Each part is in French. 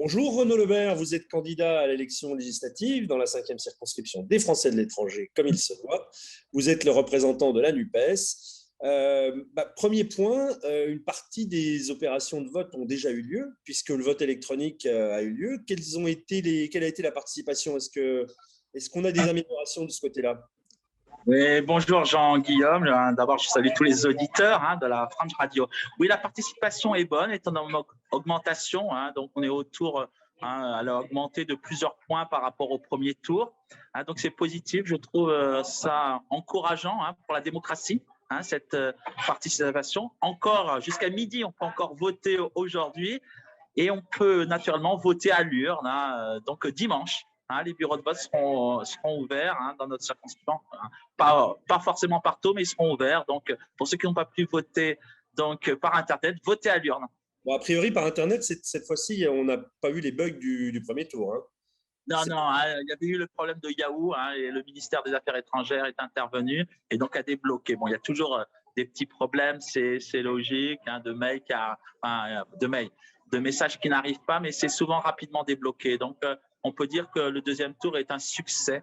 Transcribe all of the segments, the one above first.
Bonjour Renaud Lebert, vous êtes candidat à l'élection législative dans la 5e circonscription des Français de l'étranger, comme il se doit. Vous êtes le représentant de la NUPES. Premier point, une partie des opérations de vote ont déjà eu lieu, puisque le vote électronique a eu lieu. Quelle a été la participation? Est-ce qu'on a des améliorations de ce côté-là? Oui, bonjour Jean-Guillaume. D'abord, je salue tous les auditeurs de la French Radio. Oui, la participation est bonne, est en augmentation. Donc, on est autour, elle a augmenté de plusieurs points par rapport au premier tour. Donc, c'est positif. Je trouve ça encourageant pour la démocratie, cette participation. Encore jusqu'à midi, on peut encore voter aujourd'hui et on peut naturellement voter à l'urne, donc dimanche. Les bureaux de vote seront ouverts dans notre circonscription. Pas forcément partout, mais ils seront ouverts. Donc, pour ceux qui n'ont pas pu voter donc, par Internet, votez à l'urne. Bon, a priori, par Internet, cette fois-ci, on n'a pas eu les bugs du premier tour. Non, il y avait eu le problème de Yahoo et le ministère des Affaires étrangères est intervenu et donc a débloqué. Bon, il y a toujours des petits problèmes, c'est logique, de messages qui n'arrivent pas, mais c'est souvent rapidement débloqué. Donc, on peut dire que le deuxième tour est un succès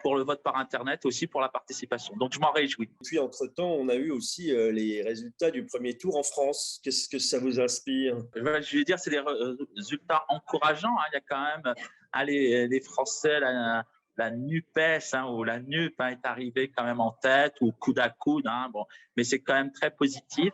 pour le vote par Internet et aussi pour la participation. Donc, je m'en réjouis. Puis, entre-temps, on a eu aussi les résultats du premier tour en France. Qu'est-ce que ça vous inspire? Je veux dire, c'est des résultats encourageants. Il y a quand même les Français, la NUPES ou la NUP est arrivée quand même en tête ou coude à coude. Bon, mais c'est quand même très positif.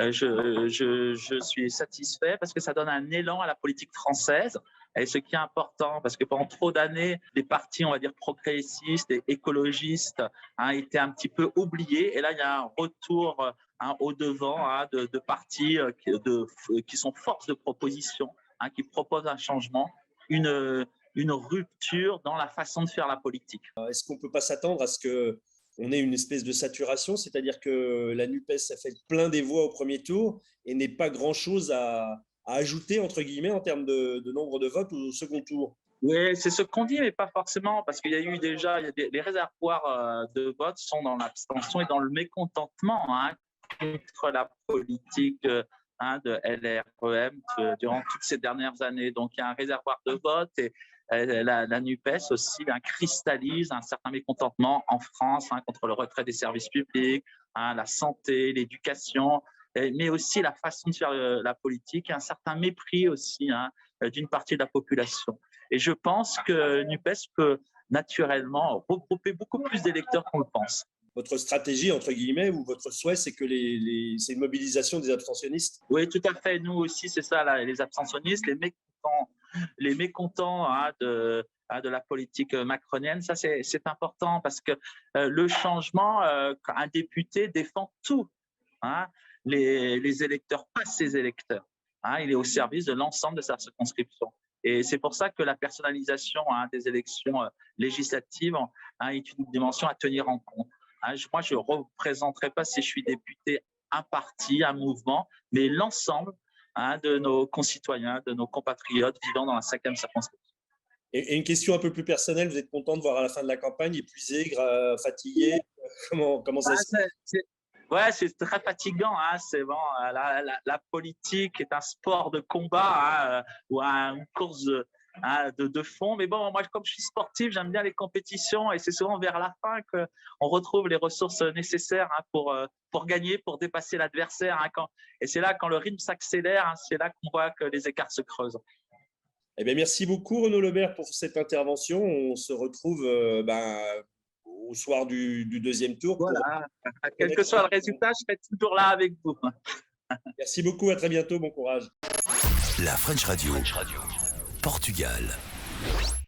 Je suis satisfait parce que ça donne un élan à la politique française. Et ce qui est important, parce que pendant trop d'années, les partis, on va dire, progressistes et écologistes étaient un petit peu oubliés. Et là, il y a un retour au devant de partis qui sont force de proposition, qui proposent un changement, une rupture dans la façon de faire la politique. Est-ce qu'on ne peut pas s'attendre à ce qu'on ait une espèce de saturation, c'est-à-dire que la NUPES a fait plein des voix au premier tour et n'est pas grand-chose à ajouter, entre guillemets, en termes de nombre de votes au second tour? Oui, c'est ce qu'on dit, mais pas forcément, parce qu'il y a eu déjà, les réservoirs de vote sont dans l'abstention et dans le mécontentement contre la politique de LREM durant toutes ces dernières années. Donc, il y a un réservoir de vote et la NUPES aussi cristallise un certain mécontentement en France contre le retrait des services publics, la santé, l'éducation, mais aussi la façon de faire la politique et un certain mépris aussi d'une partie de la population. Et je pense que NUPES peut naturellement regrouper beaucoup plus d'électeurs qu'on le pense. Votre stratégie, entre guillemets, ou votre souhait, c'est que c'est une mobilisation des abstentionnistes? Oui, tout à fait. Nous aussi, c'est ça, les abstentionnistes, les mécontents de la politique macronienne. Ça, c'est important parce que le changement, un député défend tout. Les électeurs, pas ses électeurs. Il est au service de l'ensemble de sa circonscription. Et c'est pour ça que la personnalisation des élections législatives est une dimension à tenir en compte. Moi, je ne représenterai pas, si je suis député, un parti, un mouvement, mais l'ensemble de nos concitoyens, de nos compatriotes vivant dans la 5e circonscription. Et une question un peu plus personnelle, vous êtes content de voir à la fin de la campagne épuisé, fatigué? Comment ça se passe? Ouais, c'est très fatigant. C'est bon, la politique est un sport de combat ou une course de fond. Mais bon, moi, comme je suis sportif, j'aime bien les compétitions et c'est souvent vers la fin qu'on retrouve les ressources nécessaires pour gagner, pour dépasser l'adversaire. Et c'est là, quand le rythme s'accélère, c'est là qu'on voit que les écarts se creusent. Eh bien, merci beaucoup, Renaud Lebert, pour cette intervention. On se retrouve au soir du deuxième tour. Voilà. Quel que soit le résultat, je serai toujours là avec vous. Merci beaucoup, à très bientôt, bon courage. La French Radio, Portugal.